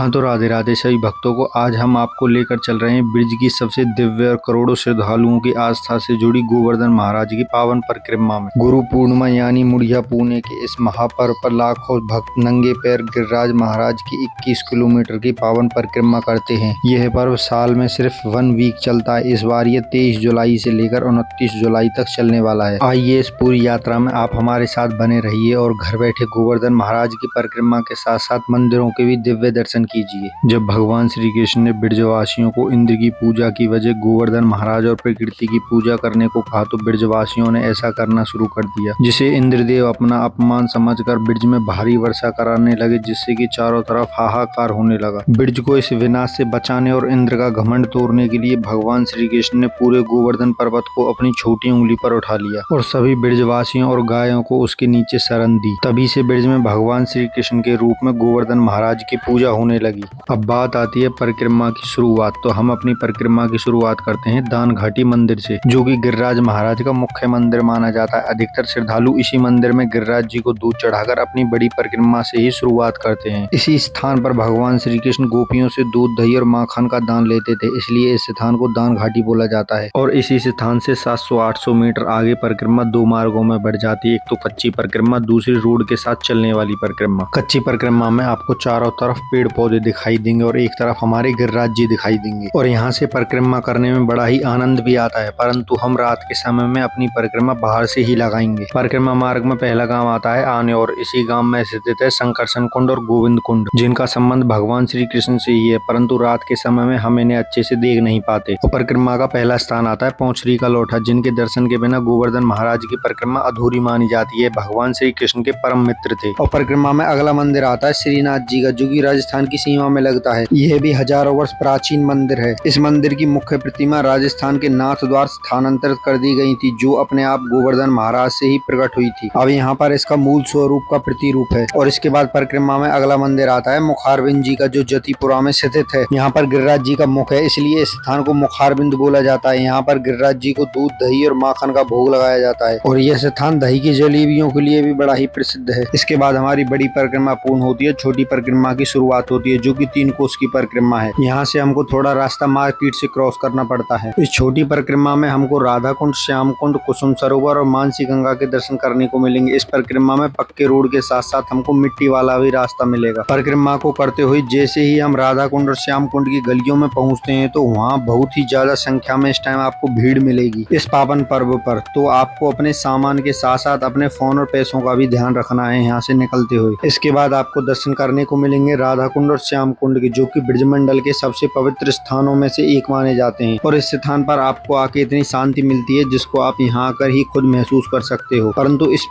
हाँ तो राधे राधे सभी भक्तों को। आज हम आपको लेकर चल रहे हैं ब्रज की सबसे दिव्य और करोड़ों श्रद्धालुओं की आस्था से जुड़ी गोवर्धन महाराज की पावन परिक्रमा में। गुरु पूर्णिमा यानी मुड़िया पूर्णे के इस महापर्व पर लाखों भक्त नंगे पैर गिरिराज महाराज की 21 किलोमीटर की पावन परिक्रमा करते हैं। यह पर्व साल में सिर्फ 1 वीक चलता है। इस बार ये 23 जुलाई से लेकर 29 जुलाई तक चलने वाला है। आइए इस पूरी यात्रा में आप हमारे साथ बने रहिए और घर बैठे गोवर्धन महाराज की परिक्रमा के साथ साथ मंदिरों के भी दिव्य दर्शन कीजिए। जब भगवान श्री कृष्ण ने ब्रजवासियों को इंद्र की पूजा की वजह गोवर्धन महाराज और प्रकृति की पूजा करने को कहा तो ब्रजवासियों ने ऐसा करना शुरू कर दिया, जिसे इंद्रदेव अपना अपमान समझकर ब्रज में भारी वर्षा कराने लगे, जिससे कि चारों तरफ हाहाकार होने लगा। ब्रज को इस विनाश से बचाने और इंद्र का घमंड तोड़ने के लिए भगवान श्री कृष्ण ने पूरे गोवर्धन पर्वत को अपनी छोटी उंगली पर उठा लिया और सभी ब्रजवासियों और गायों को उसके नीचे शरण दी। तभी से ब्रज में भगवान श्री कृष्ण के रूप में गोवर्धन महाराज की पूजा होने लगी। अब बात आती है परिक्रमा की शुरुआत। तो हम अपनी परिक्रमा की शुरुआत करते हैं दान घाटी मंदिर से, जो कि गिरिराज महाराज का मुख्य मंदिर माना जाता है। अधिकतर श्रद्धालु इसी मंदिर में गिरिराज जी को दूध चढ़ाकर अपनी बड़ी परिक्रमा से ही शुरुआत करते हैं। इसी स्थान पर भगवान श्री कृष्ण गोपियों से दूध, दही और माखन का दान लेते थे, इसलिए इस स्थान को दान घाटी बोला जाता है। और इसी स्थान से 700-800 मीटर आगे परिक्रमा 2 मार्गों में बढ़ जाती है। एक तो कच्ची परिक्रमा, दूसरी रोड के साथ चलने वाली परिक्रमा। कच्ची परिक्रमा में आपको चारों तरफ पेड़ पौधे दिखाई देंगे और एक तरफ हमारे गिरिराज जी दिखाई देंगे और यहाँ से परिक्रमा करने में बड़ा ही आनंद भी आता है। परंतु हम रात के समय में अपनी परिक्रमा बाहर से ही लगाएंगे। परिक्रमा मार्ग में पहला गांव आता है आने और इसी गांव में स्थित है शंकरसन कुंड और गोविंद कुंड, जिनका संबंध भगवान श्री कृष्ण से ही है, परंतु रात के समय में हम इन्हें अच्छे से देख नहीं पाते। तो परिक्रमा का पहला स्थान आता है पौंछरी का लोठा, जिनके दर्शन के बिना गोवर्धन महाराज की परिक्रमा अधूरी मानी जाती है। भगवान श्री कृष्ण के परम मित्र थे। और परिक्रमा में अगला मंदिर आता है श्रीनाथ जी का, जो कि राजस्थान की सीमा में लगता है। यह भी हजारों वर्ष प्राचीन मंदिर है। इस मंदिर की मुख्य प्रतिमा राजस्थान के नाथ द्वार स्थानांतरित कर दी गई थी, जो अपने आप गोवर्धन महाराज से ही प्रकट हुई थी। अब यहाँ पर इसका मूल स्वरूप का प्रतिरूप है। और इसके बाद परिक्रमा में अगला मंदिर आता है मुखारबिंद जी का, जो जतिपुरा में स्थित है। यहाँ पर गिरिराज जी का मुख है, इसलिए इस स्थान को मुखारबिंद बोला जाता है। यहाँ पर गिरिराज जी को दूध, दही और माखन का भोग लगाया जाता है और यह स्थान दही की जलेबियों के लिए भी बड़ा ही प्रसिद्ध है। इसके बाद हमारी बड़ी परिक्रमा पूर्ण होती है। छोटी परिक्रमा की शुरुआत होती है, जो कि 3 कोस की परिक्रमा है। यहाँ से हमको थोड़ा रास्ता मार्केट से क्रॉस करना पड़ता है। इस छोटी परिक्रमा में हमको राधा कुंड, श्याम कुंड, कुसुम सरोवर और मानसी गंगा के दर्शन करने को मिलेंगे। इस परिक्रमा में पक्के रोड के साथ साथ हमको मिट्टी वाला भी रास्ता मिलेगा। परिक्रमा को करते हुए जैसे ही हम राधा कुंड और श्याम कुंड की गलियों में पहुँचते हैं तो वहाँ बहुत ही ज्यादा संख्या में इस टाइम आपको भीड़ मिलेगी इस पावन पर्व पर। तो आपको अपने सामान के साथ साथ अपने फोन और पैसों का भी ध्यान रखना है यहाँ से निकलते हुए। इसके बाद आपको दर्शन करने को मिलेंगे राधा कुंड और श्याम कुंड के, जो कि ब्रजमंडल के सबसे पवित्र स्थानों में से एक माने जाते हैं। और इस स्थान पर आपको आके इतनी शांति मिलती है जिसको आप यहाँ आकर ही खुद महसूस कर सकते हो। परंतु इस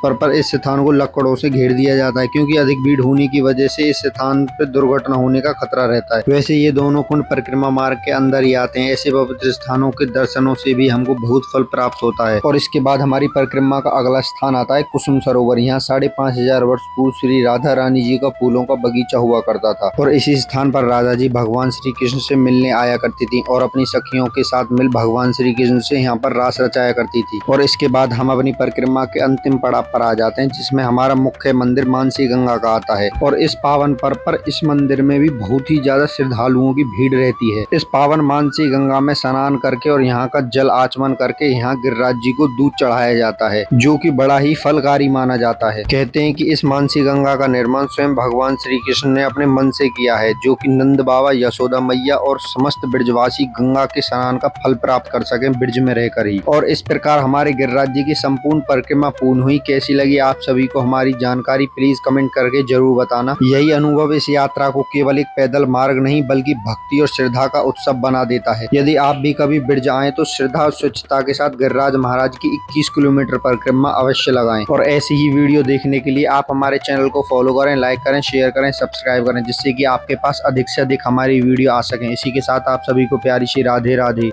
स्थान को लकड़ों से घेर दिया जाता है, क्योंकि अधिक भीड़ होने की वजह से इस स्थान पर दुर्घटना होने का खतरा रहता है। वैसे ये दोनों कुंड परिक्रमा मार्ग के अंदर ही आते हैं। ऐसे पवित्र स्थानों के दर्शनों से भी हमको बहुत फल प्राप्त होता है। और इसके बाद हमारी परिक्रमा का अगला स्थान आता है कुसुम सरोवर। यहाँ 5,500 वर्ष पूर्व श्री राधा रानी जी का फूलों का बगीचा हुआ करता था और इसी स्थान पर राधा जी भगवान श्री कृष्ण से मिलने आया करती थी और अपनी सखियों के साथ मिल भगवान श्री कृष्ण से यहाँ पर रास रचाया करती थी। और इसके बाद हम अपनी परिक्रमा के अंतिम पड़ाव पर आ जाते हैं, जिसमें हमारा मुख्य मंदिर मानसी गंगा का आता है। और इस पावन पर्व पर इस मंदिर में भी बहुत ही ज्यादा श्रद्धालुओं की भीड़ रहती है। इस पावन मानसी गंगा में स्नान करके और यहाँ का जल आचमन करके यहाँ गिरिराज जी को दूध चढ़ाया जाता है, जो कि बड़ा ही फलकारी माना जाता है। कहते हैं कि इस मानसी गंगा का निर्माण स्वयं भगवान श्री कृष्ण ने अपने मन से किया है, जो कि नंद बाबा, यशोदा मैया और समस्त ब्रजवासी गंगा के स्नान का फल प्राप्त कर सके ब्रज में रहकर ही। और इस प्रकार हमारे गिरिराज जी की संपूर्ण परिक्रमा पूर्ण हुई। कैसी लगी आप सभी को हमारी जानकारी प्लीज कमेंट करके जरूर बताना। यही अनुभव इस यात्रा को केवल एक पैदल मार्ग नहीं बल्कि भक्ति और श्रद्धा का उत्सव बना देता है। यदि आप भी कभी ब्रज आए तो श्रद्धा और स्वच्छता के साथ गिरिराज महाराज की 21 किलोमीटर परिक्रमा अवश्य लगाएं। और ऐसी ही वीडियो देखने के लिए आप हमारे चैनल को फॉलो करें, लाइक करें, शेयर करें, सब्सक्राइब करें, जिससे कि आपके पास अधिक से अधिक हमारी वीडियो आ सकें। इसी के साथ आप सभी को प्यारी सी राधे राधे।